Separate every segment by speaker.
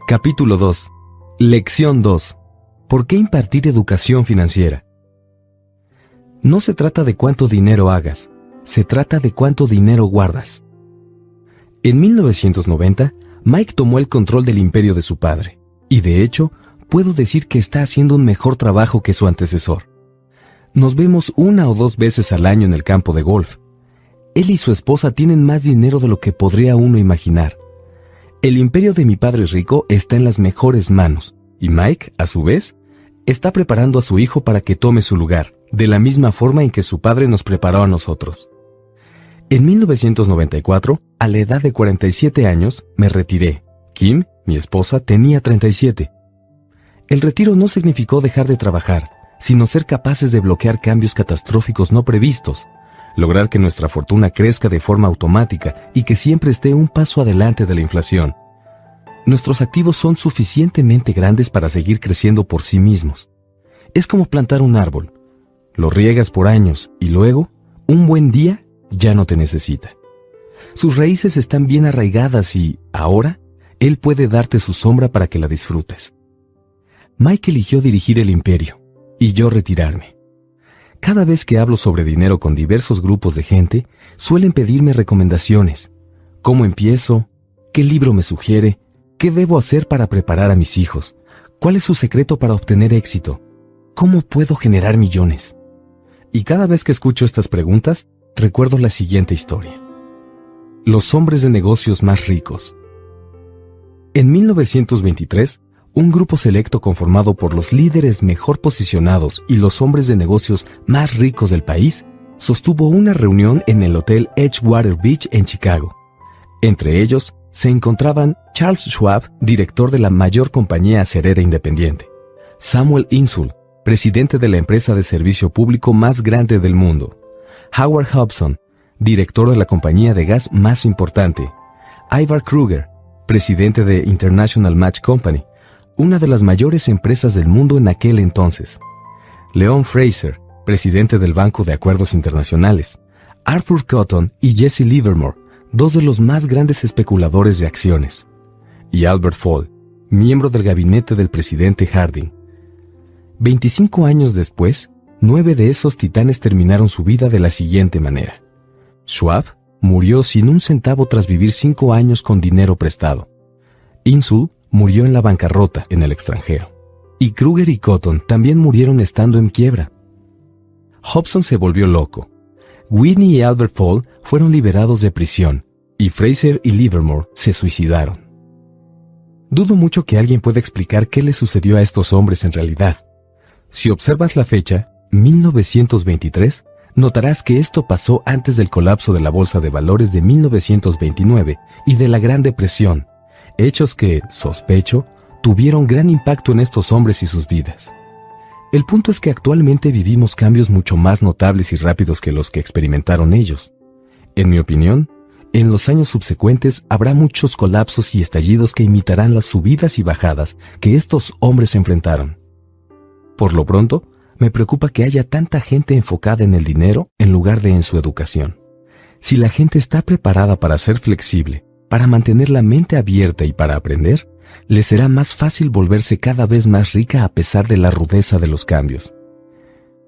Speaker 1: Capítulo 2. Lección 2. ¿Por qué impartir educación financiera? No se trata de cuánto dinero hagas, se trata de cuánto dinero guardas. En 1990, Mike tomó el control del imperio de su padre, y de hecho, puedo decir que está haciendo un mejor trabajo que su antecesor. Nos vemos 1 o 2 veces al año en el campo de golf. Él y su esposa tienen más dinero de lo que podría uno imaginar. El imperio de mi padre rico está en las mejores manos, y Mike, a su vez, está preparando a su hijo para que tome su lugar, de la misma forma en que su padre nos preparó a nosotros. En 1994, a la edad de 47 años, me retiré. Kim, mi esposa, tenía 37. El retiro no significó dejar de trabajar, sino ser capaces de bloquear cambios catastróficos no previstos, lograr que nuestra fortuna crezca de forma automática y que siempre esté un paso adelante de la inflación. Nuestros activos son suficientemente grandes para seguir creciendo por sí mismos. Es como plantar un árbol. Lo riegas por años y luego, un buen día, ya no te necesita. Sus raíces están bien arraigadas y, ahora, él puede darte su sombra para que la disfrutes. Mike eligió dirigir el imperio y yo retirarme. Cada vez que hablo sobre dinero con diversos grupos de gente, suelen pedirme recomendaciones. ¿Cómo empiezo? ¿Qué libro me sugiere? ¿Qué debo hacer para preparar a mis hijos? ¿Cuál es su secreto para obtener éxito? ¿Cómo puedo generar millones? Y cada vez que escucho estas preguntas, recuerdo la siguiente historia. Los hombres de negocios más ricos. En 1923, un grupo selecto conformado por los líderes mejor posicionados y los hombres de negocios más ricos del país sostuvo una reunión en el Hotel Edgewater Beach en Chicago. Entre ellos se encontraban Charles Schwab, director de la mayor compañía acerera independiente; Samuel Insull, presidente de la empresa de servicio público más grande del mundo; Howard Hobson, director de la compañía de gas más importante; Ivar Kruger, presidente de International Match Company, una de las mayores empresas del mundo en aquel entonces; Leon Fraser, presidente del Banco de Acuerdos Internacionales; Arthur Cotton y Jesse Livermore, 2 de los más grandes especuladores de acciones; y Albert Fall, miembro del gabinete del presidente Harding. 25 años después, 9 de esos titanes terminaron su vida de la siguiente manera. Schwab murió sin un centavo tras vivir 5 años con dinero prestado. Insull murió en la bancarrota en el extranjero. Y Kruger y Cotton también murieron estando en quiebra. Hobson se volvió loco. Whitney y Albert Fall fueron liberados de prisión, y Fraser y Livermore se suicidaron. Dudo mucho que alguien pueda explicar qué le sucedió a estos hombres en realidad. Si observas la fecha, 1923, notarás que esto pasó antes del colapso de la Bolsa de Valores de 1929 y de la Gran Depresión, hechos que, sospecho, tuvieron gran impacto en estos hombres y sus vidas. El punto es que actualmente vivimos cambios mucho más notables y rápidos que los que experimentaron ellos. En mi opinión, en los años subsecuentes habrá muchos colapsos y estallidos que imitarán las subidas y bajadas que estos hombres enfrentaron. Por lo pronto, me preocupa que haya tanta gente enfocada en el dinero en lugar de en su educación. Si la gente está preparada para ser flexible, para mantener la mente abierta y para aprender, le será más fácil volverse cada vez más rica a pesar de la rudeza de los cambios.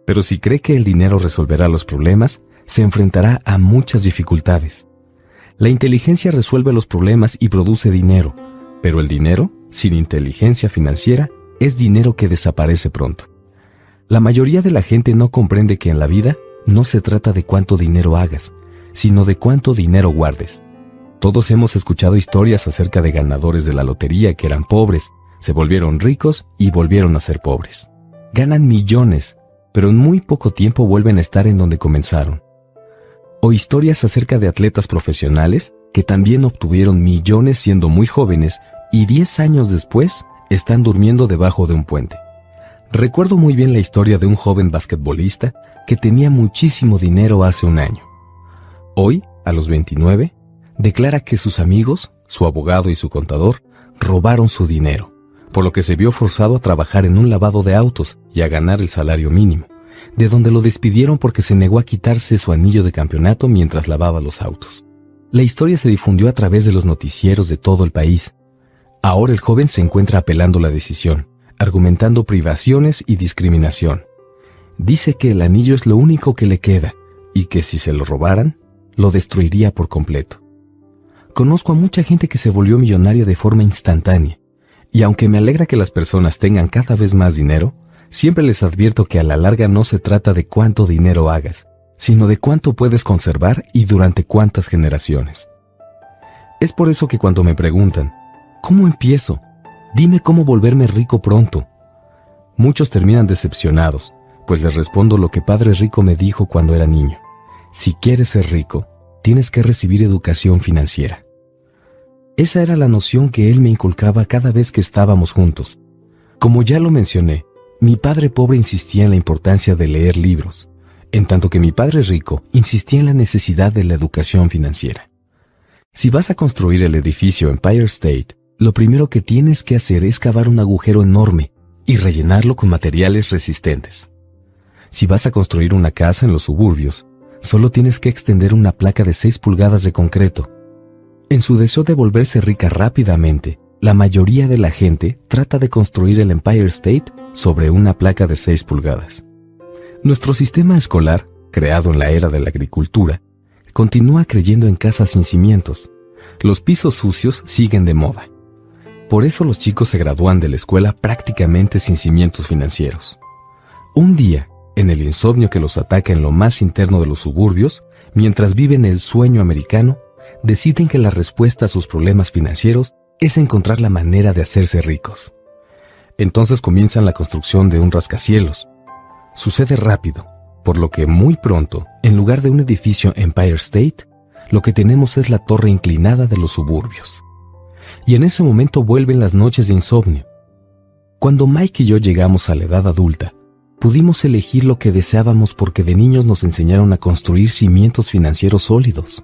Speaker 1: Pero si cree que el dinero resolverá los problemas, se enfrentará a muchas dificultades. La inteligencia resuelve los problemas y produce dinero, pero el dinero, sin inteligencia financiera, es dinero que desaparece pronto. La mayoría de la gente no comprende que en la vida no se trata de cuánto dinero hagas, sino de cuánto dinero guardes. Todos hemos escuchado historias acerca de ganadores de la lotería que eran pobres, se volvieron ricos y volvieron a ser pobres. Ganan millones, pero en muy poco tiempo vuelven a estar en donde comenzaron. O historias acerca de atletas profesionales que también obtuvieron millones siendo muy jóvenes y 10 años después están durmiendo debajo de un puente. Recuerdo muy bien la historia de un joven basquetbolista que tenía muchísimo dinero hace un año. Hoy, a los 29, declara que sus amigos, su abogado y su contador, robaron su dinero, por lo que se vio forzado a trabajar en un lavado de autos y a ganar el salario mínimo, de donde lo despidieron porque se negó a quitarse su anillo de campeonato mientras lavaba los autos. La historia se difundió a través de los noticieros de todo el país. Ahora el joven se encuentra apelando la decisión, argumentando privaciones y discriminación. Dice que el anillo es lo único que le queda y que si se lo robaran, lo destruiría por completo. Conozco a mucha gente que se volvió millonaria de forma instantánea, y aunque me alegra que las personas tengan cada vez más dinero, siempre les advierto que a la larga no se trata de cuánto dinero hagas, sino de cuánto puedes conservar y durante cuántas generaciones. Es por eso que cuando me preguntan, ¿cómo empiezo? Dime cómo volverme rico pronto. Muchos terminan decepcionados, pues les respondo lo que Padre Rico me dijo cuando era niño. Si quieres ser rico, tienes que recibir educación financiera. Esa era la noción que él me inculcaba cada vez que estábamos juntos. Como ya lo mencioné, mi padre pobre insistía en la importancia de leer libros, en tanto que mi padre rico insistía en la necesidad de la educación financiera. Si vas a construir el edificio Empire State, lo primero que tienes que hacer es cavar un agujero enorme y rellenarlo con materiales resistentes. Si vas a construir una casa en los suburbios, solo tienes que extender una placa de 6 pulgadas de concreto. En su deseo de volverse rica rápidamente, la mayoría de la gente trata de construir el Empire State sobre una placa de 6 pulgadas. Nuestro sistema escolar, creado en la era de la agricultura, continúa creyendo en casas sin cimientos. Los pisos sucios siguen de moda. Por eso los chicos se gradúan de la escuela prácticamente sin cimientos financieros. Un día, en el insomnio que los ataca en lo más interno de los suburbios, mientras viven el sueño americano, deciden que la respuesta a sus problemas financieros es encontrar la manera de hacerse ricos. Entonces comienzan la construcción de un rascacielos. Sucede rápido, por lo que muy pronto, en lugar de un edificio Empire State, lo que tenemos es la torre inclinada de los suburbios. Y en ese momento vuelven las noches de insomnio. Cuando Mike y yo llegamos a la edad adulta, pudimos elegir lo que deseábamos porque de niños nos enseñaron a construir cimientos financieros sólidos.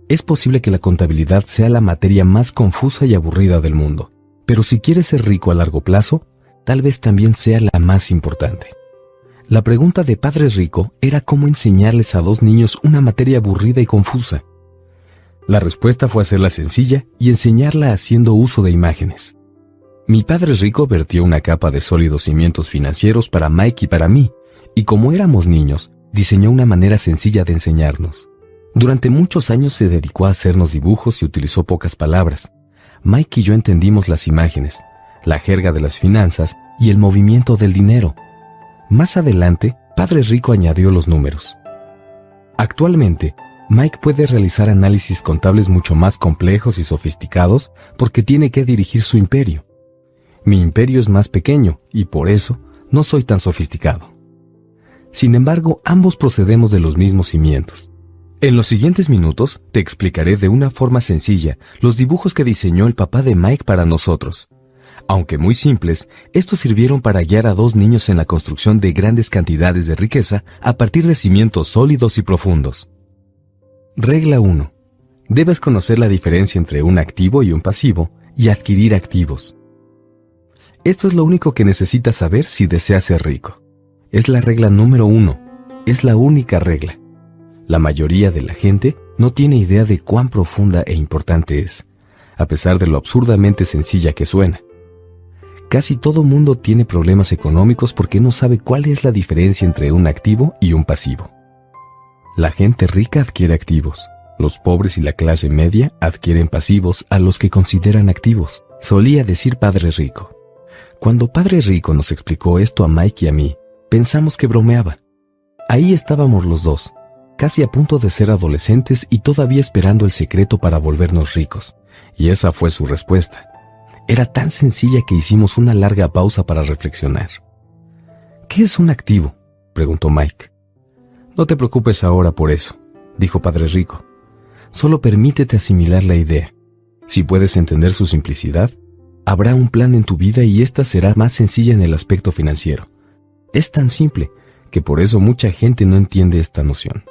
Speaker 1: Es posible que la contabilidad sea la materia más confusa y aburrida del mundo, pero si quieres ser rico a largo plazo, tal vez también sea la más importante. La pregunta de Padre Rico era cómo enseñarles a 2 niños una materia aburrida y confusa. La respuesta fue hacerla sencilla y enseñarla haciendo uso de imágenes. Mi Padre Rico vertió una capa de sólidos cimientos financieros para Mike y para mí, y como éramos niños, diseñó una manera sencilla de enseñarnos. Durante muchos años se dedicó a hacernos dibujos y utilizó pocas palabras. Mike y yo entendimos las imágenes, la jerga de las finanzas y el movimiento del dinero. Más adelante, Padre Rico añadió los números. Actualmente, Mike puede realizar análisis contables mucho más complejos y sofisticados porque tiene que dirigir su imperio. Mi imperio es más pequeño y por eso no soy tan sofisticado. Sin embargo, ambos procedemos de los mismos cimientos. En los siguientes minutos te explicaré de una forma sencilla los dibujos que diseñó el papá de Mike para nosotros. Aunque muy simples, estos sirvieron para guiar a 2 niños en la construcción de grandes cantidades de riqueza a partir de cimientos sólidos y profundos. Regla 1. Debes conocer la diferencia entre un activo y un pasivo y adquirir activos. Esto es lo único que necesitas saber si deseas ser rico. Es la regla número 1. Es la única regla. La mayoría de la gente no tiene idea de cuán profunda e importante es, a pesar de lo absurdamente sencilla que suena. Casi todo mundo tiene problemas económicos porque no sabe cuál es la diferencia entre un activo y un pasivo. La gente rica adquiere activos. Los pobres y la clase media adquieren pasivos a los que consideran activos, solía decir Padre Rico. Cuando Padre Rico nos explicó esto a Mike y a mí, pensamos que bromeaba. Ahí estábamos los dos, casi a punto de ser adolescentes y todavía esperando el secreto para volvernos ricos. Y esa fue su respuesta. Era tan sencilla que hicimos una larga pausa para reflexionar. ¿Qué es un activo?, preguntó Mike. No te preocupes ahora por eso, dijo Padre Rico. Solo permítete asimilar la idea. Si puedes entender su simplicidad, habrá un plan en tu vida y esta será más sencilla en el aspecto financiero. Es tan simple que por eso mucha gente no entiende esta noción.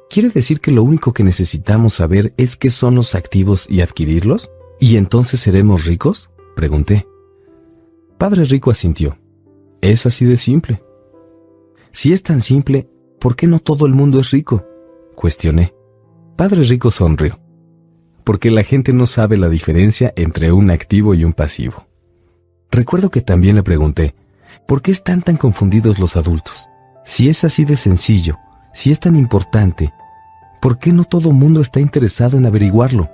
Speaker 1: ¿Quiere decir que lo único que necesitamos saber es qué son los activos y adquirirlos? ¿Y entonces seremos ricos?, pregunté. Padre Rico asintió. Es así de simple. Si es tan simple, ¿por qué no todo el mundo es rico?, cuestioné. Padre Rico sonrió. porque la gente no sabe la diferencia entre un activo y un pasivo. Recuerdo que también le pregunté, ¿por qué están tan confundidos los adultos? Si es así de sencillo, si es tan importante, ¿por qué no todo mundo está interesado en averiguarlo?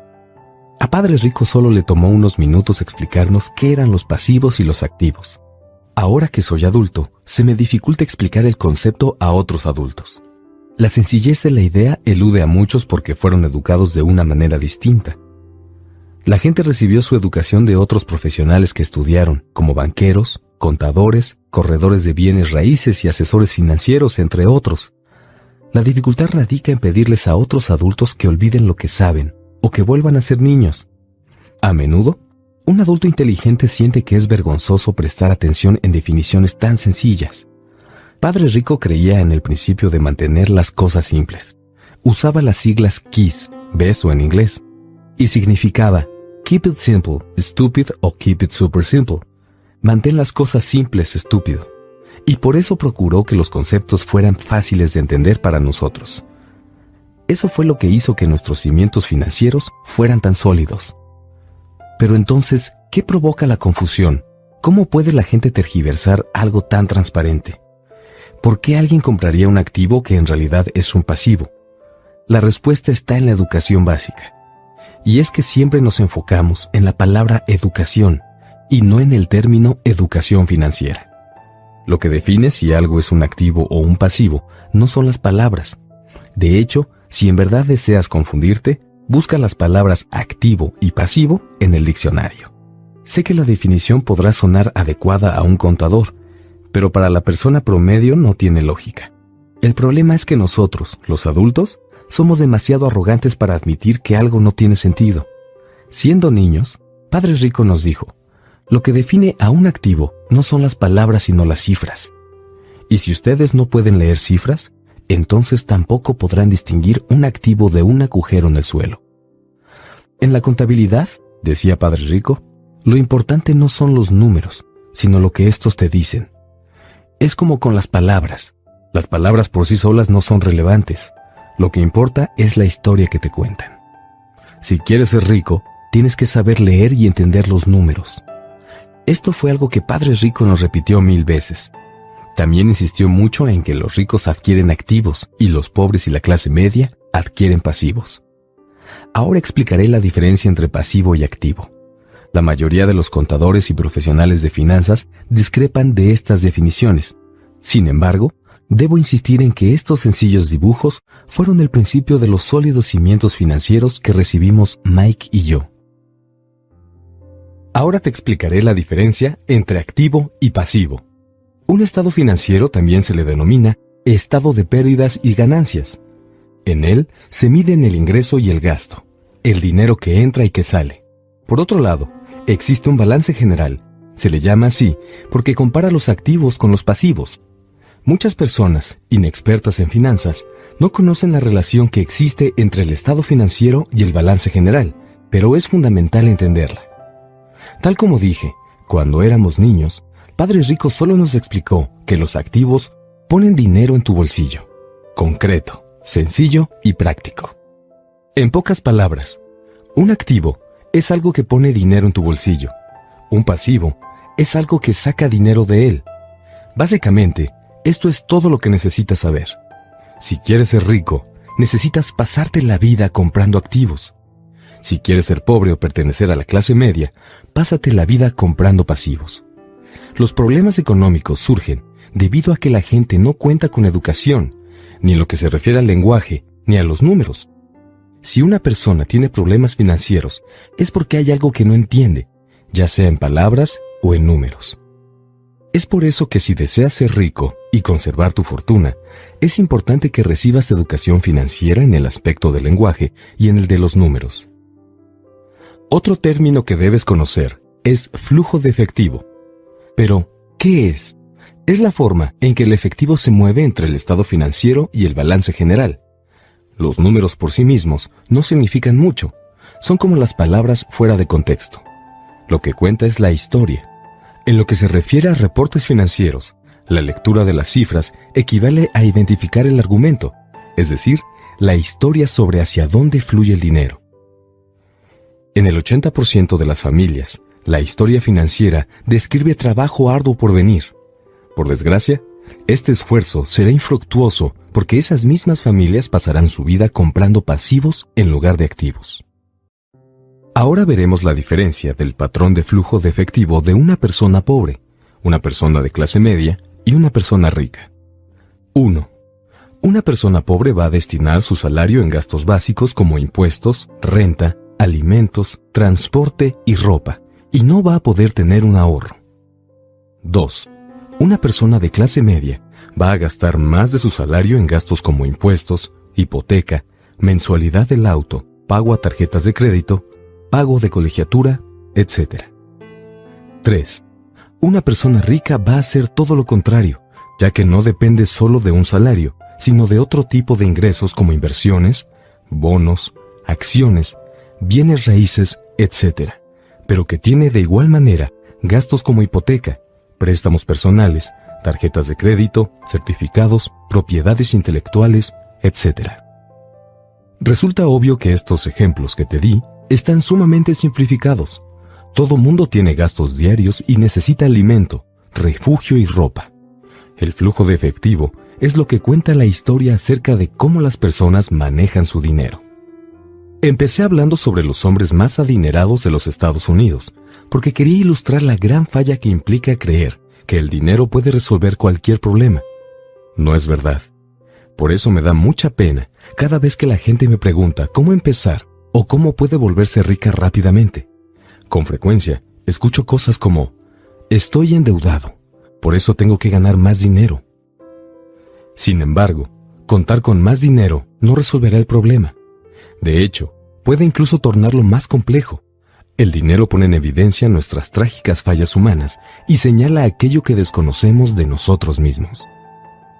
Speaker 1: A Padre Rico solo le tomó unos minutos explicarnos qué eran los pasivos y los activos. Ahora que soy adulto, se me dificulta explicar el concepto a otros adultos. La sencillez de la idea elude a muchos porque fueron educados de una manera distinta. La gente recibió su educación de otros profesionales que estudiaron, como banqueros, contadores, corredores de bienes raíces y asesores financieros, entre otros. La dificultad radica en pedirles a otros adultos que olviden lo que saben o que vuelvan a ser niños. A menudo, un adulto inteligente siente que es vergonzoso prestar atención en definiciones tan sencillas. Padre Rico creía en el principio de mantener las cosas simples. Usaba las siglas KISS, beso en inglés, y significaba Keep it simple, stupid o keep it super simple. Mantén las cosas simples, estúpido. Y por eso procuró que los conceptos fueran fáciles de entender para nosotros. Eso fue lo que hizo que nuestros cimientos financieros fueran tan sólidos. Pero entonces, ¿qué provoca la confusión? ¿Cómo puede la gente tergiversar algo tan transparente? ¿Por qué alguien compraría un activo que en realidad es un pasivo? La respuesta está en la educación básica. Y es que siempre nos enfocamos en la palabra educación y no en el término educación financiera. Lo que define si algo es un activo o un pasivo no son las palabras. De hecho, si en verdad deseas confundirte, busca las palabras activo y pasivo en el diccionario. Sé que la definición podrá sonar adecuada a un contador, pero para la persona promedio no tiene lógica. El problema es que nosotros, los adultos, somos demasiado arrogantes para admitir que algo no tiene sentido. Siendo niños, Padre Rico nos dijo, lo que define a un activo no son las palabras sino las cifras. Y si ustedes no pueden leer cifras, entonces tampoco podrán distinguir un activo de un agujero en el suelo. En la contabilidad, decía Padre Rico, lo importante no son los números, sino lo que estos te dicen. Es como con las palabras. Las palabras por sí solas no son relevantes. Lo que importa es la historia que te cuentan. Si quieres ser rico, tienes que saber leer y entender los números. Esto fue algo que Padre Rico nos repitió 1000 veces. También insistió mucho en que los ricos adquieren activos y los pobres y la clase media adquieren pasivos. Ahora explicaré la diferencia entre pasivo y activo. La mayoría de los contadores y profesionales de finanzas discrepan de estas definiciones. Sin embargo, debo insistir en que estos sencillos dibujos fueron el principio de los sólidos cimientos financieros que recibimos Mike y yo. Ahora te explicaré la diferencia entre activo y pasivo. Un estado financiero también se le denomina estado de pérdidas y ganancias. En él se miden el ingreso y el gasto, el dinero que entra y que sale. Por otro lado, existe un balance general. Se le llama así porque compara los activos con los pasivos. Muchas personas, inexpertas en finanzas, no conocen la relación que existe entre el estado financiero y el balance general, pero es fundamental entenderla. Tal como dije, cuando éramos niños, Padre Rico solo nos explicó que los activos ponen dinero en tu bolsillo. Concreto, sencillo y práctico. En pocas palabras, un activo es algo que pone dinero en tu bolsillo. Un pasivo es algo que saca dinero de él. Básicamente, esto es todo lo que necesitas saber. Si quieres ser rico, necesitas pasarte la vida comprando activos. Si quieres ser pobre o pertenecer a la clase media, pásate la vida comprando pasivos. Los problemas económicos surgen debido a que la gente no cuenta con educación, ni en lo que se refiere al lenguaje, ni a los números. Si una persona tiene problemas financieros, es porque hay algo que no entiende, ya sea en palabras o en números. Es por eso que si deseas ser rico y conservar tu fortuna, es importante que recibas educación financiera en el aspecto del lenguaje y en el de los números. Otro término que debes conocer es flujo de efectivo. Pero, ¿qué es? Es la forma en que el efectivo se mueve entre el estado financiero y el balance general. Los números por sí mismos no significan mucho, son como las palabras fuera de contexto. Lo que cuenta es la historia. En lo que se refiere a reportes financieros, la lectura de las cifras equivale a identificar el argumento, es decir, la historia sobre hacia dónde fluye el dinero. En el 80% de las familias, la historia financiera describe trabajo arduo por venir. Por desgracia, este esfuerzo será infructuoso porque esas mismas familias pasarán su vida comprando pasivos en lugar de activos. Ahora veremos la diferencia del patrón de flujo de efectivo de una persona pobre, una persona de clase media y una persona rica. 1. Una persona pobre va a destinar su salario en gastos básicos como impuestos, renta, alimentos, transporte y ropa, y no va a poder tener un ahorro. 2. Una persona de clase media va a gastar más de su salario en gastos como impuestos, hipoteca, mensualidad del auto, pago a tarjetas de crédito, pago de colegiatura, etc. 3. Una persona rica va a hacer todo lo contrario, ya que no depende solo de un salario, sino de otro tipo de ingresos como inversiones, bonos, acciones, bienes raíces, etc., pero que tiene de igual manera gastos como hipoteca, préstamos personales, tarjetas de crédito, certificados, propiedades intelectuales, etc. Resulta obvio que estos ejemplos que te di están sumamente simplificados. Todo mundo tiene gastos diarios y necesita alimento, refugio y ropa. El flujo de efectivo es lo que cuenta la historia acerca de cómo las personas manejan su dinero. Empecé hablando sobre los hombres más adinerados de los Estados Unidos, porque quería ilustrar la gran falla que implica creer que el dinero puede resolver cualquier problema. No es verdad. Por eso me da mucha pena cada vez que la gente me pregunta cómo empezar o cómo puede volverse rica rápidamente. Con frecuencia, escucho cosas como: estoy endeudado, por eso tengo que ganar más dinero. Sin embargo, contar con más dinero no resolverá el problema. De hecho, puede incluso tornarlo más complejo. El dinero pone en evidencia nuestras trágicas fallas humanas y señala aquello que desconocemos de nosotros mismos.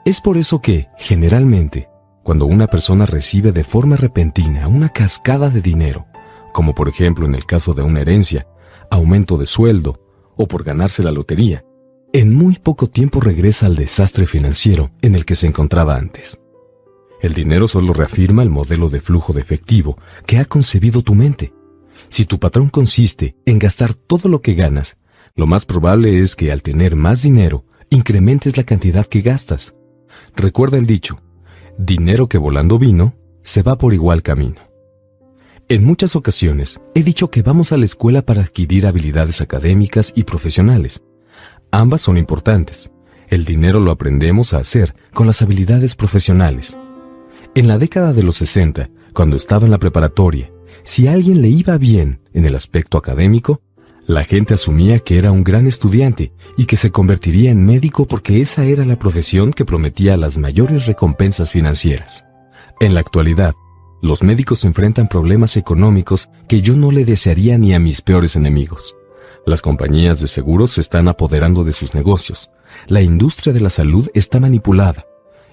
Speaker 1: Es por eso que, generalmente, cuando una persona recibe de forma repentina una cascada de dinero, como por ejemplo en el caso de una herencia, aumento de sueldo o por ganarse la lotería, en muy poco tiempo regresa al desastre financiero en el que se encontraba antes. El dinero solo reafirma el modelo de flujo de efectivo que ha concebido tu mente. Si tu patrón consiste en gastar todo lo que ganas, lo más probable es que al tener más dinero, incrementes la cantidad que gastas. Recuerda el dicho: dinero que volando vino, se va por igual camino. En muchas ocasiones he dicho que vamos a la escuela para adquirir habilidades académicas y profesionales. Ambas son importantes. El dinero lo aprendemos a hacer con las habilidades profesionales. En la década de los 60, cuando estaba en la preparatoria, si a alguien le iba bien en el aspecto académico, la gente asumía que era un gran estudiante y que se convertiría en médico porque esa era la profesión que prometía las mayores recompensas financieras. En la actualidad, los médicos enfrentan problemas económicos que yo no le desearía ni a mis peores enemigos. Las compañías de seguros se están apoderando de sus negocios. La industria de la salud está manipulada.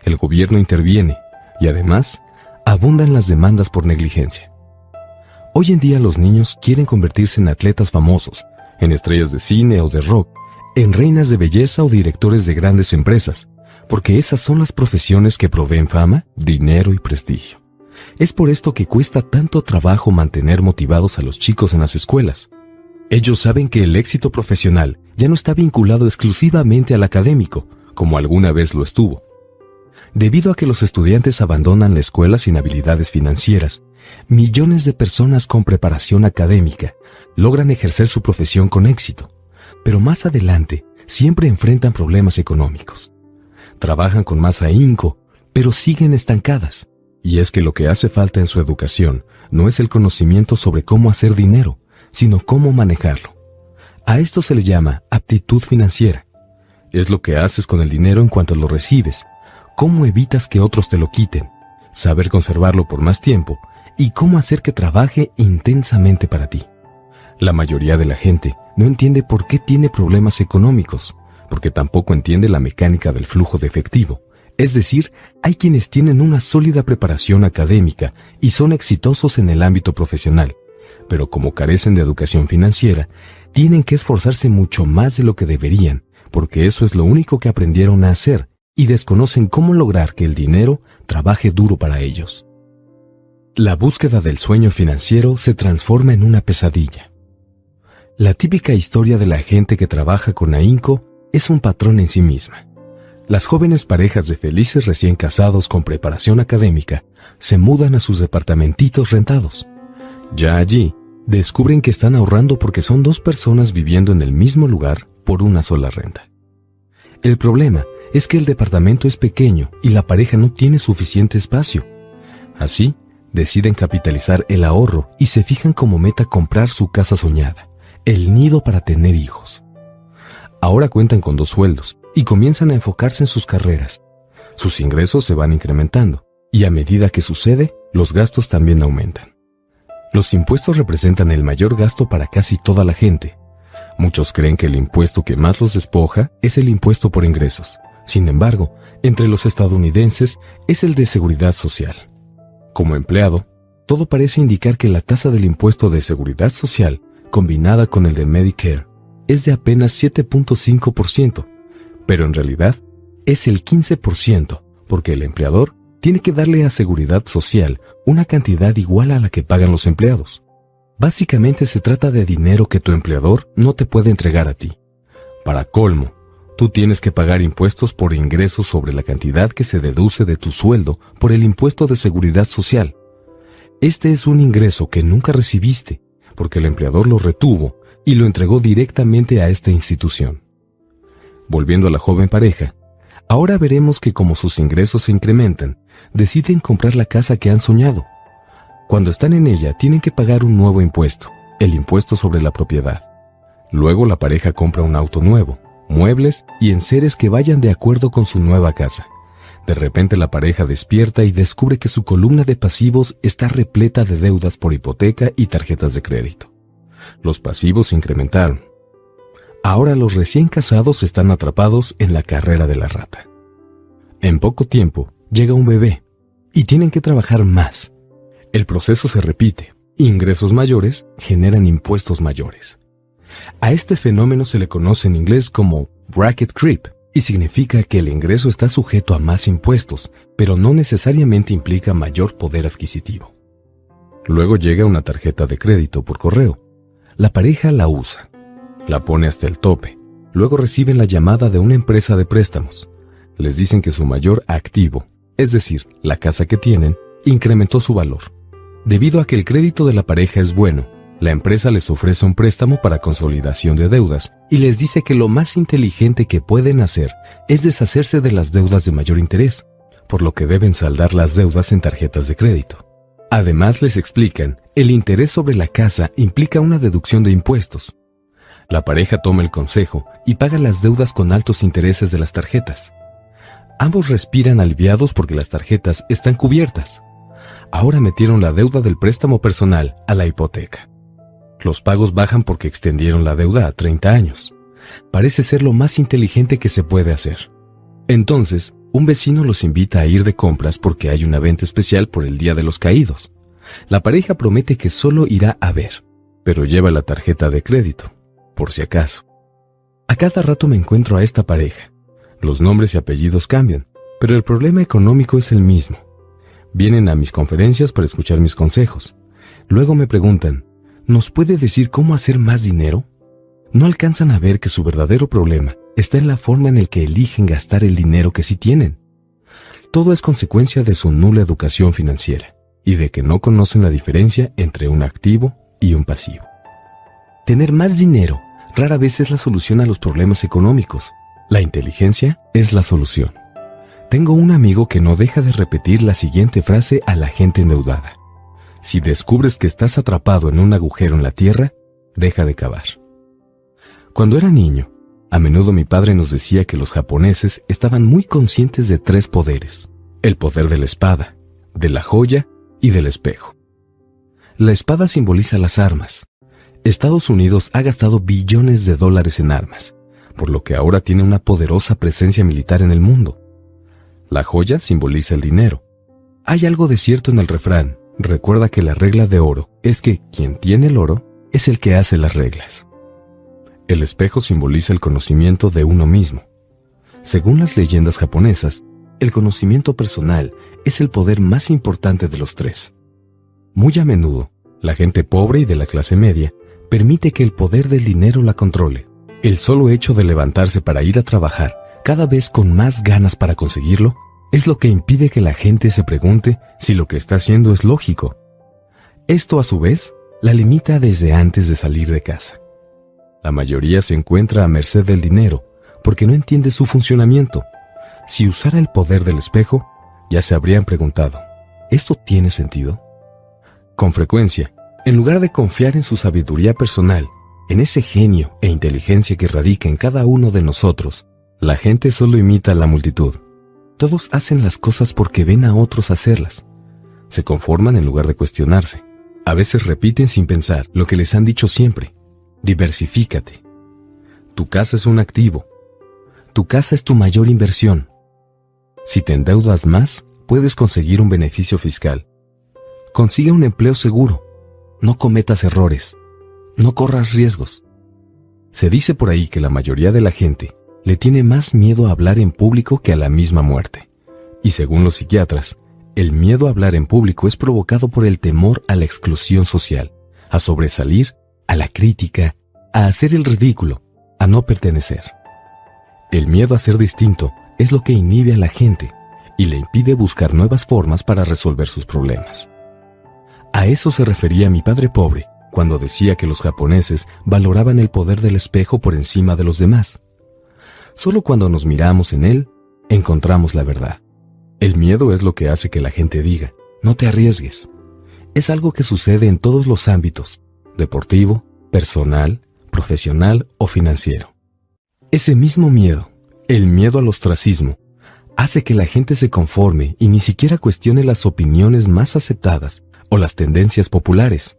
Speaker 1: El gobierno interviene y además abundan las demandas por negligencia. Hoy en día los niños quieren convertirse en atletas famosos, en estrellas de cine o de rock, en reinas de belleza o directores de grandes empresas, porque esas son las profesiones que proveen fama, dinero y prestigio. Es por esto que cuesta tanto trabajo mantener motivados a los chicos en las escuelas. Ellos saben que el éxito profesional ya no está vinculado exclusivamente al académico, como alguna vez lo estuvo. Debido a que los estudiantes abandonan la escuela sin habilidades financieras, millones de personas con preparación académica logran ejercer su profesión con éxito, pero más adelante siempre enfrentan problemas económicos. Trabajan con más ahínco, pero siguen estancadas. Y es que lo que hace falta en su educación no es el conocimiento sobre cómo hacer dinero, sino cómo manejarlo. A esto se le llama aptitud financiera. Es lo que haces con el dinero en cuanto lo recibes, cómo evitas que otros te lo quiten, saber conservarlo por más tiempo y cómo hacer que trabaje intensamente para ti. La mayoría de la gente no entiende por qué tiene problemas económicos, porque tampoco entiende la mecánica del flujo de efectivo. Es decir, hay quienes tienen una sólida preparación académica y son exitosos en el ámbito profesional, pero como carecen de educación financiera, tienen que esforzarse mucho más de lo que deberían, porque eso es lo único que aprendieron a hacer, y desconocen cómo lograr que el dinero trabaje duro para ellos. La búsqueda del sueño financiero se transforma en una pesadilla. La típica historia de la gente que trabaja con ahínco es un patrón en sí misma. Las jóvenes parejas de felices recién casados con preparación académica se mudan a sus departamentitos rentados. Ya allí, descubren que están ahorrando porque son dos personas viviendo en el mismo lugar por una sola renta. El problema es que el departamento es pequeño y la pareja no tiene suficiente espacio. Así, deciden capitalizar el ahorro y se fijan como meta comprar su casa soñada, el nido para tener hijos. Ahora cuentan con 2 sueldos y comienzan a enfocarse en sus carreras. Sus ingresos se van incrementando y a medida que sucede, los gastos también aumentan. Los impuestos representan el mayor gasto para casi toda la gente. Muchos creen que el impuesto que más los despoja es el impuesto por ingresos. Sin embargo, entre los estadounidenses es el de seguridad social. Como empleado, todo parece indicar que la tasa del impuesto de seguridad social, combinada con el de Medicare, es de apenas 7.5%, pero en realidad es el 15%, porque el empleador tiene que darle a seguridad social una cantidad igual a la que pagan los empleados. Básicamente se trata de dinero que tu empleador no te puede entregar a ti. Para colmo, tú tienes que pagar impuestos por ingresos sobre la cantidad que se deduce de tu sueldo por el impuesto de seguridad social. Este es un ingreso que nunca recibiste, porque el empleador lo retuvo y lo entregó directamente a esta institución. Volviendo a la joven pareja, ahora veremos que como sus ingresos se incrementan, deciden comprar la casa que han soñado. Cuando están en ella, tienen que pagar un nuevo impuesto, el impuesto sobre la propiedad. Luego la pareja compra un auto nuevo, muebles y enseres que vayan de acuerdo con su nueva casa. De repente la pareja despierta y descubre que su columna de pasivos está repleta de deudas por hipoteca y tarjetas de crédito. Los pasivos se incrementaron. Ahora los recién casados están atrapados en la carrera de la rata. En poco tiempo llega un bebé y tienen que trabajar más. El proceso se repite. Ingresos mayores generan impuestos mayores. A este fenómeno se le conoce en inglés como bracket creep y significa que el ingreso está sujeto a más impuestos, pero no necesariamente implica mayor poder adquisitivo. Luego llega una tarjeta de crédito por correo. La pareja la usa. La pone hasta el tope. Luego reciben la llamada de una empresa de préstamos. Les dicen que su mayor activo, es decir, la casa que tienen, incrementó su valor. Debido a que el crédito de la pareja es bueno, la empresa les ofrece un préstamo para consolidación de deudas y les dice que lo más inteligente que pueden hacer es deshacerse de las deudas de mayor interés, por lo que deben saldar las deudas en tarjetas de crédito. Además les explican, el interés sobre la casa implica una deducción de impuestos. La pareja toma el consejo y paga las deudas con altos intereses de las tarjetas. Ambos respiran aliviados porque las tarjetas están cubiertas. Ahora metieron la deuda del préstamo personal a la hipoteca. Los pagos bajan porque extendieron la deuda a 30 años. Parece ser lo más inteligente que se puede hacer. Entonces, un vecino los invita a ir de compras porque hay una venta especial por el Día de los Caídos. La pareja promete que solo irá a ver, pero lleva la tarjeta de crédito, por si acaso. A cada rato me encuentro a esta pareja. Los nombres y apellidos cambian, pero el problema económico es el mismo. Vienen a mis conferencias para escuchar mis consejos. Luego me preguntan, ¿nos puede decir cómo hacer más dinero? No alcanzan a ver que su verdadero problema está en la forma en la que eligen gastar el dinero que sí tienen. Todo es consecuencia de su nula educación financiera y de que no conocen la diferencia entre un activo y un pasivo. Tener más dinero rara vez es la solución a los problemas económicos. La inteligencia es la solución. Tengo un amigo que no deja de repetir la siguiente frase a la gente endeudada. Si descubres que estás atrapado en un agujero en la tierra, deja de cavar. Cuando era niño, a menudo mi padre nos decía que los japoneses estaban muy conscientes de 3 poderes: el poder de la espada, de la joya y del espejo. La espada simboliza las armas. Estados Unidos ha gastado billones de dólares en armas, por lo que ahora tiene una poderosa presencia militar en el mundo. La joya simboliza el dinero. Hay algo de cierto en el refrán: recuerda que la regla de oro es que quien tiene el oro es el que hace las reglas. El espejo simboliza el conocimiento de uno mismo. Según las leyendas japonesas, el conocimiento personal es el poder más importante de los 3. Muy a menudo, la gente pobre y de la clase media permite que el poder del dinero la controle. El solo hecho de levantarse para ir a trabajar, cada vez con más ganas para conseguirlo, es lo que impide que la gente se pregunte si lo que está haciendo es lógico. Esto, a su vez, la limita desde antes de salir de casa. La mayoría se encuentra a merced del dinero porque no entiende su funcionamiento. Si usara el poder del espejo, ya se habrían preguntado, ¿esto tiene sentido? Con frecuencia, en lugar de confiar en su sabiduría personal, en ese genio e inteligencia que radica en cada uno de nosotros, la gente solo imita a la multitud. Todos hacen las cosas porque ven a otros hacerlas. Se conforman en lugar de cuestionarse. A veces repiten sin pensar lo que les han dicho siempre. Diversifícate. Tu casa es un activo. Tu casa es tu mayor inversión. Si te endeudas más, puedes conseguir un beneficio fiscal. Consigue un empleo seguro. No cometas errores. No corras riesgos. Se dice por ahí que la mayoría de la gente le tiene más miedo a hablar en público que a la misma muerte. Y según los psiquiatras, el miedo a hablar en público es provocado por el temor a la exclusión social, a sobresalir, a la crítica, a hacer el ridículo, a no pertenecer. El miedo a ser distinto es lo que inhibe a la gente y le impide buscar nuevas formas para resolver sus problemas. A eso se refería mi padre pobre cuando decía que los japoneses valoraban el poder del espejo por encima de los demás. Solo cuando nos miramos en él, encontramos la verdad. El miedo es lo que hace que la gente diga, no te arriesgues. Es algo que sucede en todos los ámbitos, deportivo, personal, profesional o financiero. Ese mismo miedo, el miedo al ostracismo, hace que la gente se conforme y ni siquiera cuestione las opiniones más aceptadas o las tendencias populares.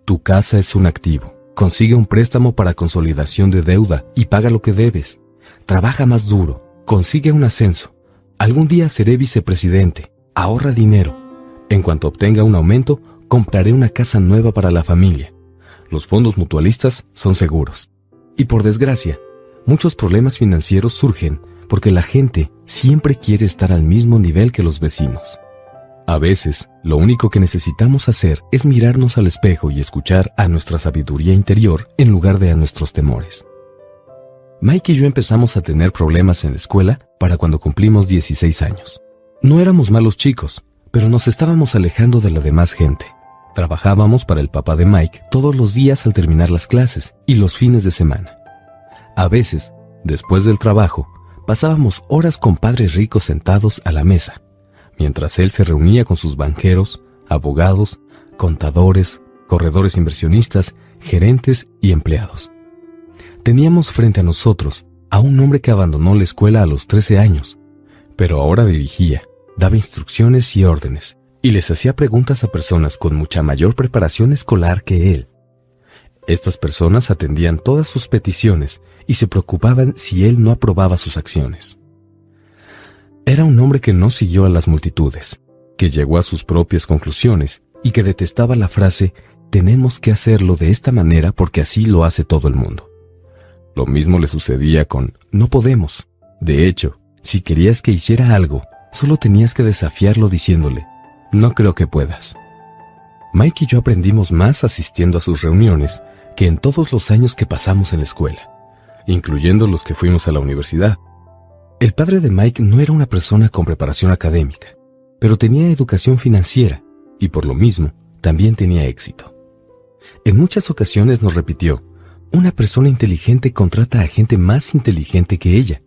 Speaker 1: Tu casa es un activo. Consigue un préstamo para consolidación de deuda y paga lo que debes. Trabaja más duro, consigue un ascenso. Algún día seré vicepresidente, ahorra dinero. En cuanto obtenga un aumento, compraré una casa nueva para la familia. Los fondos mutualistas son seguros. Y por desgracia, muchos problemas financieros surgen porque la gente siempre quiere estar al mismo nivel que los vecinos. A veces, lo único que necesitamos hacer es mirarnos al espejo y escuchar a nuestra sabiduría interior en lugar de a nuestros temores. Mike y yo empezamos a tener problemas en la escuela para cuando cumplimos 16 años. No éramos malos chicos, pero nos estábamos alejando de la demás gente. Trabajábamos para el papá de Mike todos los días al terminar las clases y los fines de semana. A veces, después del trabajo, pasábamos horas con padres ricos sentados a la mesa, mientras él se reunía con sus banqueros, abogados, contadores, corredores inversionistas, gerentes y empleados. Teníamos frente a nosotros a un hombre que abandonó la escuela a los 13 años, pero ahora dirigía, daba instrucciones y órdenes, y les hacía preguntas a personas con mucha mayor preparación escolar que él. Estas personas atendían todas sus peticiones y se preocupaban si él no aprobaba sus acciones. Era un hombre que no siguió a las multitudes, que llegó a sus propias conclusiones y que detestaba la frase «tenemos que hacerlo de esta manera porque así lo hace todo el mundo». Lo mismo le sucedía con «no podemos». De hecho, si querías que hiciera algo, solo tenías que desafiarlo diciéndole «no creo que puedas». Mike y yo aprendimos más asistiendo a sus reuniones que en todos los años que pasamos en la escuela, incluyendo los que fuimos a la universidad. El padre de Mike no era una persona con preparación académica, pero tenía educación financiera y por lo mismo también tenía éxito. En muchas ocasiones nos repitió, una persona inteligente contrata a gente más inteligente que ella.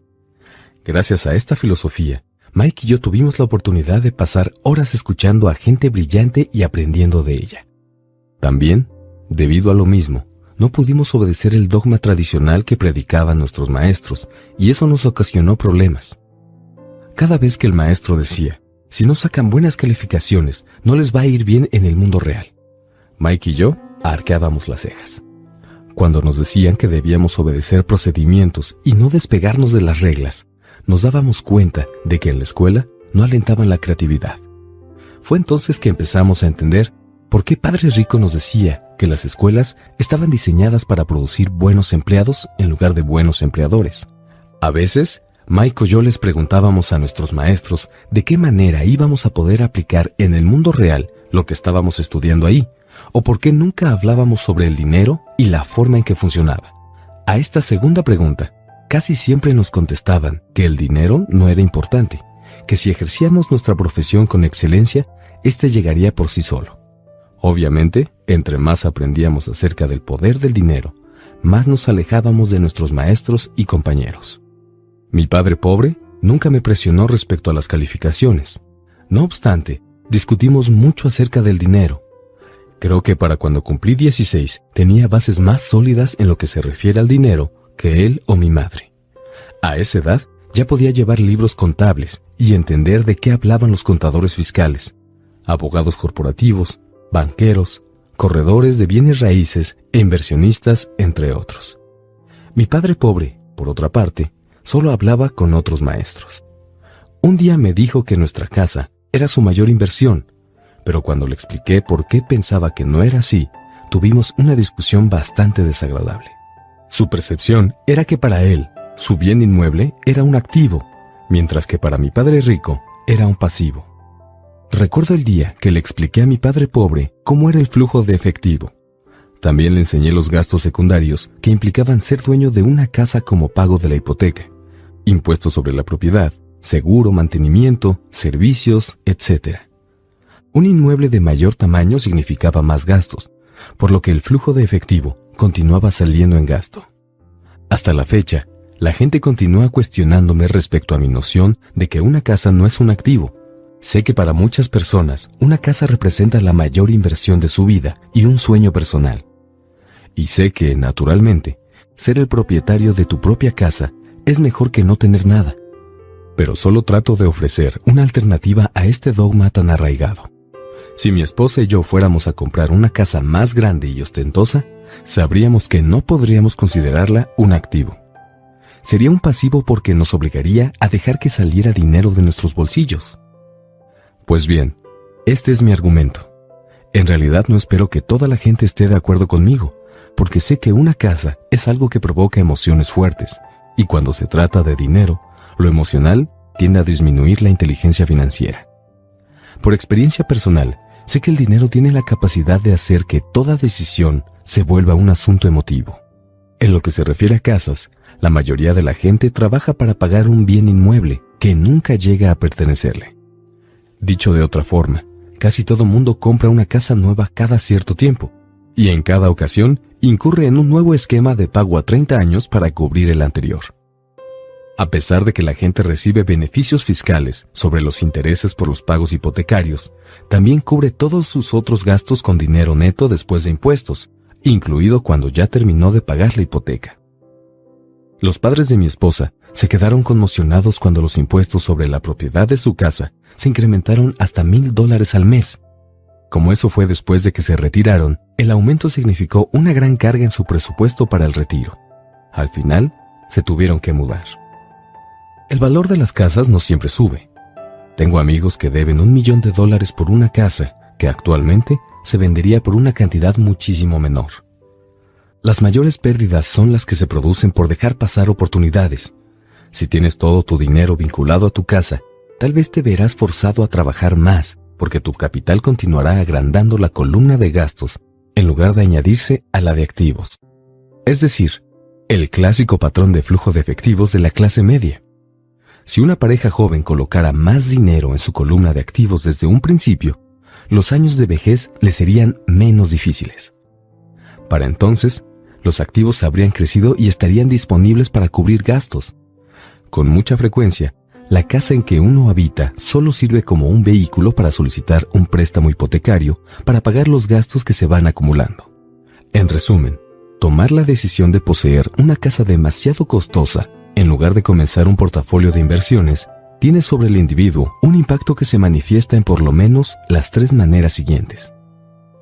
Speaker 1: Gracias a esta filosofía, Mike y yo tuvimos la oportunidad de pasar horas escuchando a gente brillante y aprendiendo de ella. También, debido a lo mismo, no pudimos obedecer el dogma tradicional que predicaban nuestros maestros, y eso nos ocasionó problemas. Cada vez que el maestro decía, si no sacan buenas calificaciones, no les va a ir bien en el mundo real, Mike y yo arqueábamos las cejas. Cuando nos decían que debíamos obedecer procedimientos y no despegarnos de las reglas, nos dábamos cuenta de que en la escuela no alentaban la creatividad. Fue entonces que empezamos a entender por qué Padre Rico nos decía que las escuelas estaban diseñadas para producir buenos empleados en lugar de buenos empleadores. A veces, Mike o yo les preguntábamos a nuestros maestros de qué manera íbamos a poder aplicar en el mundo real lo que estábamos estudiando ahí, o por qué nunca hablábamos sobre el dinero y la forma en que funcionaba. A esta segunda pregunta, casi siempre nos contestaban que el dinero no era importante, que si ejercíamos nuestra profesión con excelencia, éste llegaría por sí solo. Obviamente, entre más aprendíamos acerca del poder del dinero, más nos alejábamos de nuestros maestros y compañeros. Mi padre pobre nunca me presionó respecto a las calificaciones. No obstante, discutimos mucho acerca del dinero. Creo que para cuando cumplí 16 tenía bases más sólidas en lo que se refiere al dinero que él o mi madre. A esa edad ya podía llevar libros contables y entender de qué hablaban los contadores fiscales, abogados corporativos, banqueros, corredores de bienes raíces e inversionistas, entre otros. Mi padre pobre, por otra parte, solo hablaba con otros maestros. Un día me dijo que nuestra casa era su mayor inversión, pero cuando le expliqué por qué pensaba que no era así, tuvimos una discusión bastante desagradable. Su percepción era que para él, su bien inmueble era un activo, mientras que para mi padre rico era un pasivo. Recuerdo el día que le expliqué a mi padre pobre cómo era el flujo de efectivo. También le enseñé los gastos secundarios que implicaban ser dueño de una casa como pago de la hipoteca, impuestos sobre la propiedad, seguro, mantenimiento, servicios, etc. Un inmueble de mayor tamaño significaba más gastos, por lo que el flujo de efectivo continuaba saliendo en gasto. Hasta la fecha, la gente continúa cuestionándome respecto a mi noción de que una casa no es un activo. Sé que para muchas personas, una casa representa la mayor inversión de su vida y un sueño personal. Y sé que, naturalmente, ser el propietario de tu propia casa es mejor que no tener nada. Pero solo trato de ofrecer una alternativa a este dogma tan arraigado. Si mi esposa y yo fuéramos a comprar una casa más grande y ostentosa, sabríamos que no podríamos considerarla un activo. Sería un pasivo porque nos obligaría a dejar que saliera dinero de nuestros bolsillos. Pues bien, este es mi argumento. En realidad no espero que toda la gente esté de acuerdo conmigo, porque sé que una casa es algo que provoca emociones fuertes, y cuando se trata de dinero, lo emocional tiende a disminuir la inteligencia financiera. Por experiencia personal, sé que el dinero tiene la capacidad de hacer que toda decisión se vuelva un asunto emotivo. En lo que se refiere a casas, la mayoría de la gente trabaja para pagar un bien inmueble que nunca llega a pertenecerle. Dicho de otra forma, casi todo mundo compra una casa nueva cada cierto tiempo, y en cada ocasión incurre en un nuevo esquema de pago a 30 años para cubrir el anterior. A pesar de que la gente recibe beneficios fiscales sobre los intereses por los pagos hipotecarios, también cubre todos sus otros gastos con dinero neto después de impuestos, incluido cuando ya terminó de pagar la hipoteca. Los padres de mi esposa se quedaron conmocionados cuando los impuestos sobre la propiedad de su casa se incrementaron hasta $1,000 al mes. Como eso fue después de que se retiraron, el aumento significó una gran carga en su presupuesto para el retiro. Al final, se tuvieron que mudar. El valor de las casas no siempre sube. Tengo amigos que deben $1,000,000 por una casa que actualmente se vendería por una cantidad muchísimo menor. Las mayores pérdidas son las que se producen por dejar pasar oportunidades. Si tienes todo tu dinero vinculado a tu casa, tal vez te verás forzado a trabajar más porque tu capital continuará agrandando la columna de gastos en lugar de añadirse a la de activos. Es decir, el clásico patrón de flujo de efectivos de la clase media. Si una pareja joven colocara más dinero en su columna de activos desde un principio, los años de vejez le serían menos difíciles. Para entonces, los activos habrían crecido y estarían disponibles para cubrir gastos. Con mucha frecuencia, la casa en que uno habita solo sirve como un vehículo para solicitar un préstamo hipotecario para pagar los gastos que se van acumulando. En resumen, tomar la decisión de poseer una casa demasiado costosa en lugar de comenzar un portafolio de inversiones tiene sobre el individuo un impacto que se manifiesta en por lo menos las 3 maneras siguientes.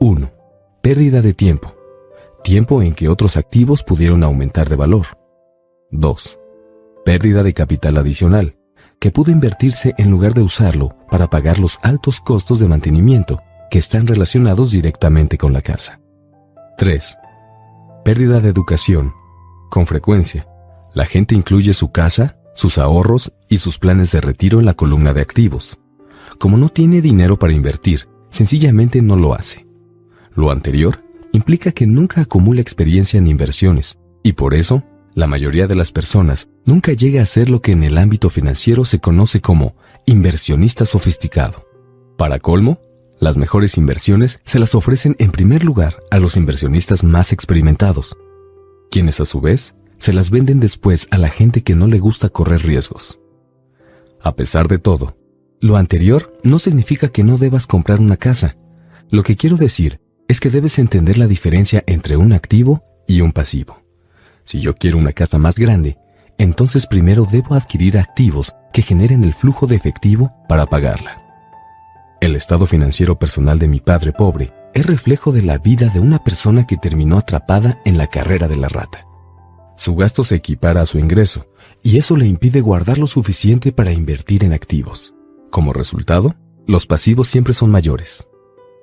Speaker 1: 1. Pérdida de tiempo. Tiempo en que otros activos pudieron aumentar de valor. 2. Pérdida de capital adicional, que pudo invertirse en lugar de usarlo para pagar los altos costos de mantenimiento que están relacionados directamente con la casa. 3. Pérdida de educación. Con frecuencia, la gente incluye su casa, sus ahorros y sus planes de retiro en la columna de activos. Como no tiene dinero para invertir, sencillamente no lo hace. Lo anterior implica que nunca acumula experiencia en inversiones, y por eso, la mayoría de las personas nunca llega a ser lo que en el ámbito financiero se conoce como inversionista sofisticado. Para colmo, las mejores inversiones se las ofrecen en primer lugar a los inversionistas más experimentados, quienes a su vez se las venden después a la gente que no le gusta correr riesgos. A pesar de todo, lo anterior no significa que no debas comprar una casa. Lo que quiero decir es que debes entender la diferencia entre un activo y un pasivo. Si yo quiero una casa más grande, entonces primero debo adquirir activos que generen el flujo de efectivo para pagarla. El estado financiero personal de mi padre pobre es reflejo de la vida de una persona que terminó atrapada en la carrera de la rata. Su gasto se equipara a su ingreso, y eso le impide guardar lo suficiente para invertir en activos. Como resultado, los pasivos siempre son mayores.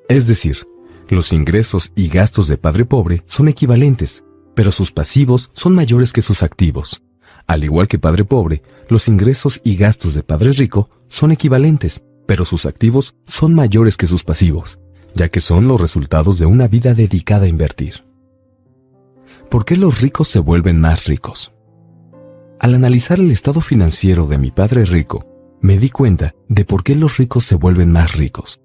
Speaker 1: Es decir, los ingresos y gastos de padre pobre son equivalentes, pero sus pasivos son mayores que sus activos. Al igual que padre pobre, los ingresos y gastos de padre rico son equivalentes, pero sus activos son mayores que sus pasivos, ya que son los resultados de una vida dedicada a invertir. ¿Por qué los ricos se vuelven más ricos? Al analizar el estado financiero de mi padre rico, me di cuenta de por qué los ricos se vuelven más ricos.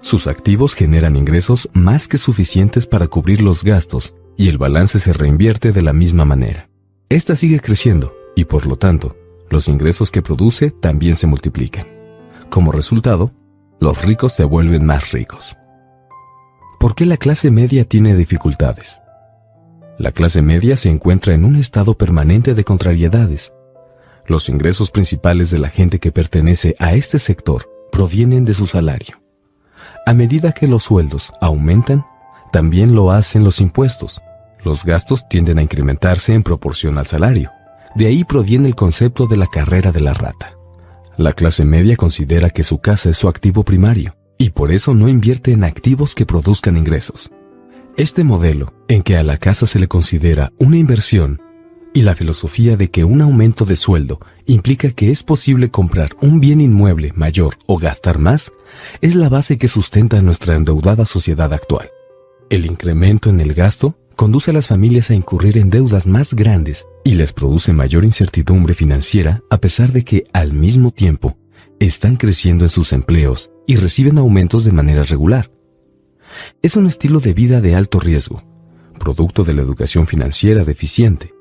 Speaker 1: Sus activos generan ingresos más que suficientes para cubrir los gastos y el balance se reinvierte de la misma manera. Esta sigue creciendo y por lo tanto, los ingresos que produce también se multiplican. Como resultado, los ricos se vuelven más ricos. ¿Por qué la clase media tiene dificultades? La clase media se encuentra en un estado permanente de contrariedades. Los ingresos principales de la gente que pertenece a este sector provienen de su salario. A medida que los sueldos aumentan, también lo hacen los impuestos. Los gastos tienden a incrementarse en proporción al salario. De ahí proviene el concepto de la carrera de la rata. La clase media considera que su casa es su activo primario y por eso no invierte en activos que produzcan ingresos. Este modelo, en que a la casa se le considera una inversión, y la filosofía de que un aumento de sueldo implica que es posible comprar un bien inmueble mayor o gastar más, es la base que sustenta nuestra endeudada sociedad actual. El incremento en el gasto conduce a las familias a incurrir en deudas más grandes y les produce mayor incertidumbre financiera a pesar de que, al mismo tiempo, están creciendo en sus empleos y reciben aumentos de manera regular. Es un estilo de vida de alto riesgo, producto de la educación financiera deficiente.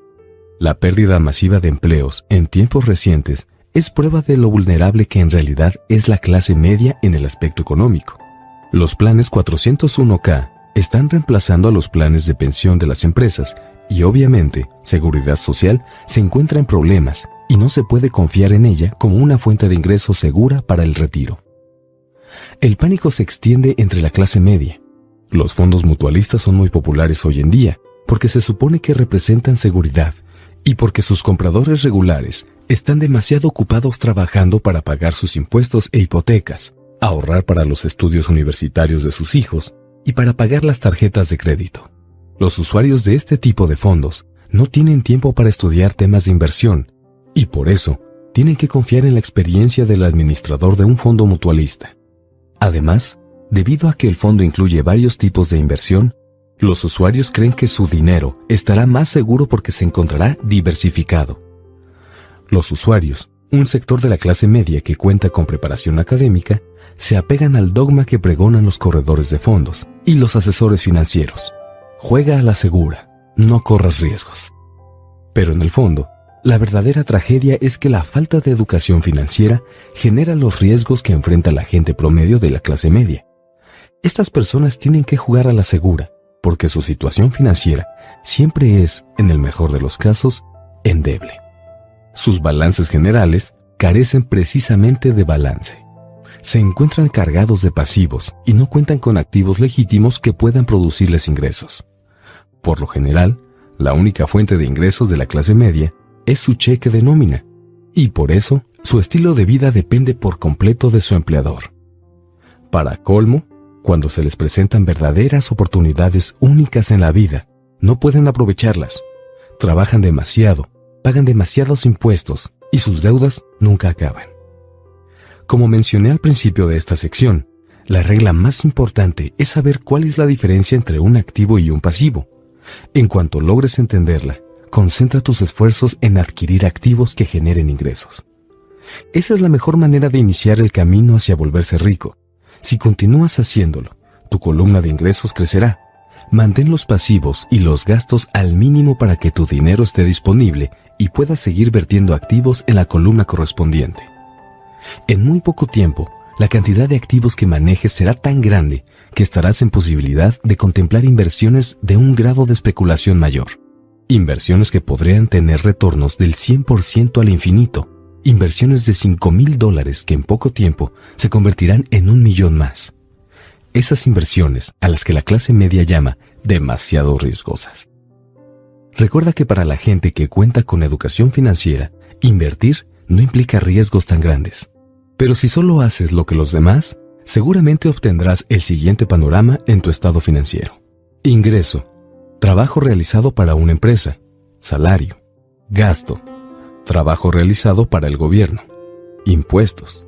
Speaker 1: La pérdida masiva de empleos en tiempos recientes es prueba de lo vulnerable que en realidad es la clase media en el aspecto económico. Los planes 401(k) están reemplazando a los planes de pensión de las empresas y obviamente Seguridad Social se encuentra en problemas y no se puede confiar en ella como una fuente de ingresos segura para el retiro. El pánico se extiende entre la clase media. Los fondos mutualistas son muy populares hoy en día porque se supone que representan seguridad y porque sus compradores regulares están demasiado ocupados trabajando para pagar sus impuestos e hipotecas, ahorrar para los estudios universitarios de sus hijos y para pagar las tarjetas de crédito. Los usuarios de este tipo de fondos no tienen tiempo para estudiar temas de inversión y por eso tienen que confiar en la experiencia del administrador de un fondo mutualista. Además, debido a que el fondo incluye varios tipos de inversión, los usuarios creen que su dinero estará más seguro porque se encontrará diversificado. Los usuarios, un sector de la clase media que cuenta con preparación académica, se apegan al dogma que pregonan los corredores de fondos y los asesores financieros. Juega a la segura, no corras riesgos. Pero en el fondo, la verdadera tragedia es que la falta de educación financiera genera los riesgos que enfrenta la gente promedio de la clase media. Estas personas tienen que jugar a la segura, porque su situación financiera siempre es, en el mejor de los casos, endeble. Sus balances generales carecen precisamente de balance. Se encuentran cargados de pasivos y no cuentan con activos legítimos que puedan producirles ingresos. Por lo general, la única fuente de ingresos de la clase media es su cheque de nómina, y por eso su estilo de vida depende por completo de su empleador. Para colmo, cuando se les presentan verdaderas oportunidades únicas en la vida, no pueden aprovecharlas. Trabajan demasiado, pagan demasiados impuestos y sus deudas nunca acaban. Como mencioné al principio de esta sección, La regla más importante es saber cuál es la diferencia entre un activo y un pasivo. En cuanto logres entenderla, concentra tus esfuerzos en adquirir activos que generen ingresos. Esa es la mejor manera de iniciar el camino hacia volverse rico. Si continúas haciéndolo, tu columna de ingresos crecerá. Mantén los pasivos y los gastos al mínimo para que tu dinero esté disponible y puedas seguir vertiendo activos en la columna correspondiente. En muy poco tiempo, la cantidad de activos que manejes será tan grande que estarás en posibilidad de contemplar inversiones de un grado de especulación mayor. Inversiones que podrían tener retornos del 100% al infinito. Inversiones de $5,000 que en poco tiempo se convertirán en 1,000,000 más. Esas inversiones a las que la clase media llama demasiado riesgosas. Recuerda que para la gente que cuenta con educación financiera, invertir no implica riesgos tan grandes. Pero si solo haces lo que los demás, seguramente obtendrás el siguiente panorama en tu estado financiero. Ingreso: trabajo realizado para una empresa. Salario. Gasto: trabajo realizado para el gobierno. Impuestos.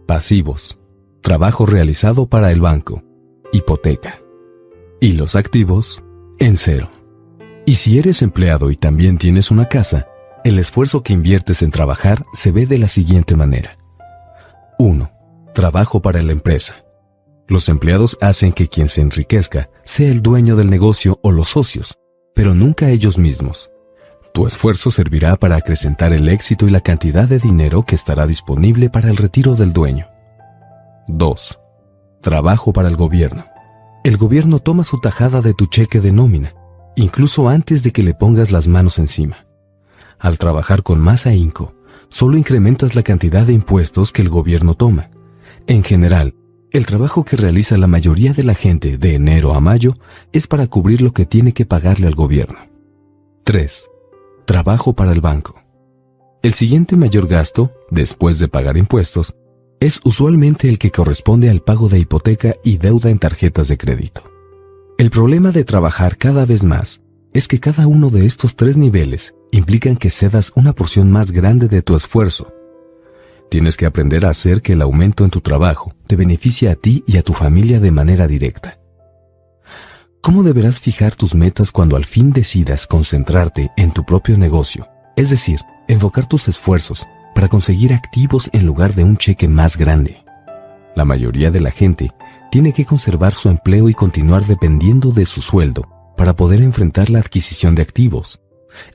Speaker 1: Pasivos: trabajo realizado para el banco. Hipoteca. Y los activos, en cero. Y si eres empleado y también tienes una casa, el esfuerzo que inviertes en trabajar se ve de la siguiente manera. 1. Trabajo para la empresa. Los empleados hacen que quien se enriquezca sea el dueño del negocio o los socios, pero nunca ellos mismos. Tu esfuerzo servirá para acrecentar el éxito y la cantidad de dinero que estará disponible para el retiro del dueño. 2. Trabajo para el gobierno. El gobierno toma su tajada de tu cheque de nómina, incluso antes de que le pongas las manos encima. Al trabajar con más ahínco, solo incrementas la cantidad de impuestos que el gobierno toma. En general, el trabajo que realiza la mayoría de la gente de enero a mayo es para cubrir lo que tiene que pagarle al gobierno. 3. Trabajo para el banco. El siguiente mayor gasto, después de pagar impuestos, es usualmente el que corresponde al pago de hipoteca y deuda en tarjetas de crédito. El problema de trabajar cada vez más es que cada uno de estos 3 niveles implican que cedas una porción más grande de tu esfuerzo. Tienes que aprender a hacer que el aumento en tu trabajo te beneficie a ti y a tu familia de manera directa. ¿Cómo deberás fijar tus metas cuando al fin decidas concentrarte en tu propio negocio? Es decir, enfocar tus esfuerzos para conseguir activos en lugar de un cheque más grande. La mayoría de la gente tiene que conservar su empleo y continuar dependiendo de su sueldo para poder enfrentar la adquisición de activos.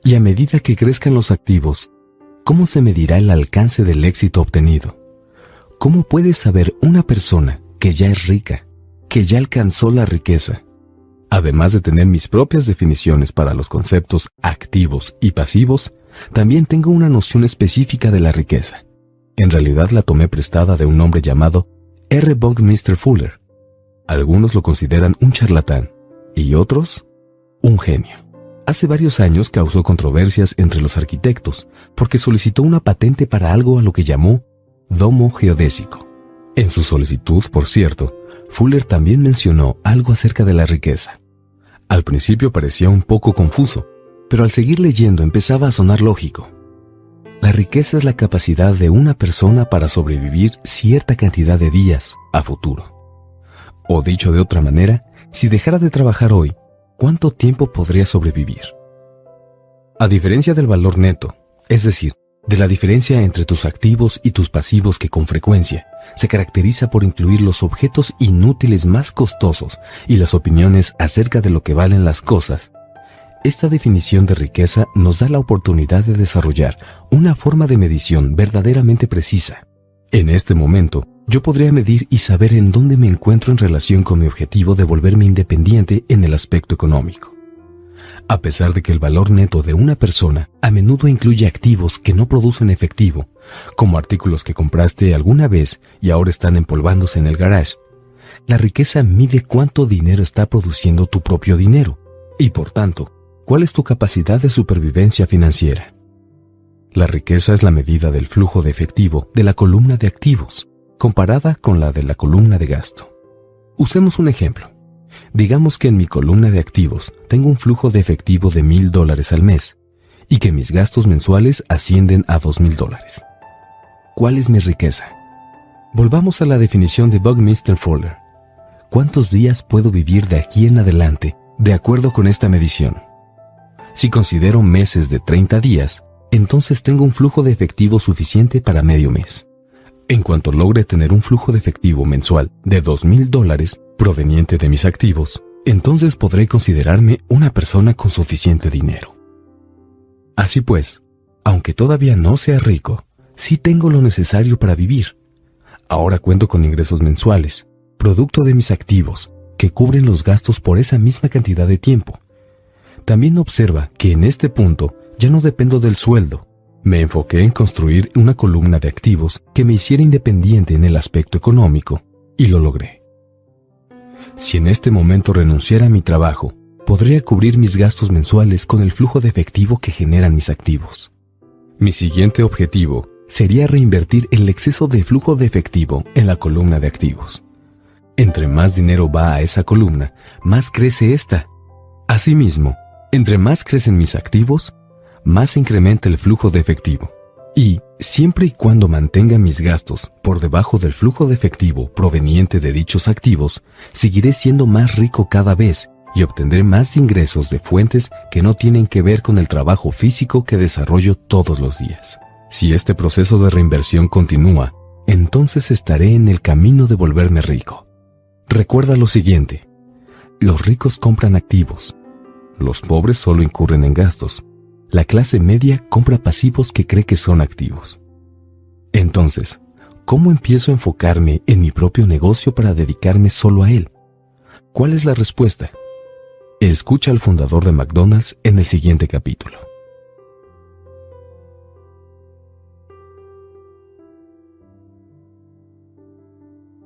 Speaker 1: Y a medida que crezcan los activos, ¿cómo se medirá el alcance del éxito obtenido? ¿Cómo puede saber una persona que ya es rica, que ya alcanzó la riqueza? Además de tener mis propias definiciones para los conceptos activos y pasivos, también tengo una noción específica de la riqueza. En realidad la tomé prestada de un hombre llamado R. Buckminster Fuller. Algunos lo consideran un charlatán y otros un genio. Hace varios años causó controversias entre los arquitectos porque solicitó una patente para algo a lo que llamó domo geodésico. En su solicitud, por cierto, Fuller también mencionó algo acerca de la riqueza. Al principio parecía un poco confuso, pero al seguir leyendo empezaba a sonar lógico. La riqueza es la capacidad de una persona para sobrevivir cierta cantidad de días a futuro. O dicho de otra manera, si dejara de trabajar hoy, ¿cuánto tiempo podría sobrevivir? A diferencia del valor neto, es decir, de la diferencia entre tus activos y tus pasivos que con frecuencia se caracteriza por incluir los objetos inútiles más costosos y las opiniones acerca de lo que valen las cosas, esta definición de riqueza nos da la oportunidad de desarrollar una forma de medición verdaderamente precisa. En este momento, yo podría medir y saber en dónde me encuentro en relación con mi objetivo de volverme independiente en el aspecto económico. A pesar de que el valor neto de una persona a menudo incluye activos que no producen efectivo, como artículos que compraste alguna vez y ahora están empolvándose en el garage, la riqueza mide cuánto dinero está produciendo tu propio dinero y, por tanto, cuál es tu capacidad de supervivencia financiera. La riqueza es la medida del flujo de efectivo de la columna de activos, comparada con la de la columna de gasto. Usemos un ejemplo. Digamos que en mi columna de activos tengo un flujo de efectivo de $1,000 al mes y que mis gastos mensuales ascienden a $2,000. ¿Cuál es mi riqueza? Volvamos a la definición de Buckminster Fuller ¿cuántos días puedo vivir de aquí en adelante de acuerdo con esta medición? Si considero meses de 30 días, entonces tengo un flujo de efectivo suficiente para medio mes. En cuanto logre tener un flujo de efectivo mensual de $2,000 proveniente de mis activos, entonces podré considerarme una persona con suficiente dinero. Así pues, aunque todavía no sea rico, sí tengo lo necesario para vivir. Ahora cuento con ingresos mensuales, producto de mis activos, que cubren los gastos por esa misma cantidad de tiempo. También observa que en este punto ya no dependo del sueldo. Me enfoqué en construir una columna de activos que me hiciera independiente en el aspecto económico, y lo logré. Si en este momento renunciara a mi trabajo, podría cubrir mis gastos mensuales con el flujo de efectivo que generan mis activos. Mi siguiente objetivo sería reinvertir el exceso de flujo de efectivo en la columna de activos. Entre más dinero va a esa columna, más crece esta. Asimismo, entre más crecen mis activos, más incrementa el flujo de efectivo. Y, siempre y cuando mantenga mis gastos por debajo del flujo de efectivo proveniente de dichos activos, seguiré siendo más rico cada vez y obtendré más ingresos de fuentes que no tienen que ver con el trabajo físico que desarrollo todos los días. Si este proceso de reinversión continúa, entonces estaré en el camino de volverme rico. Recuerda lo siguiente: los ricos compran activos, los pobres solo incurren en gastos. La clase media compra pasivos que cree que son activos. Entonces, ¿cómo empiezo a enfocarme en mi propio negocio para dedicarme solo a él? ¿Cuál es la respuesta? Escucha al fundador de McDonald's en el siguiente capítulo.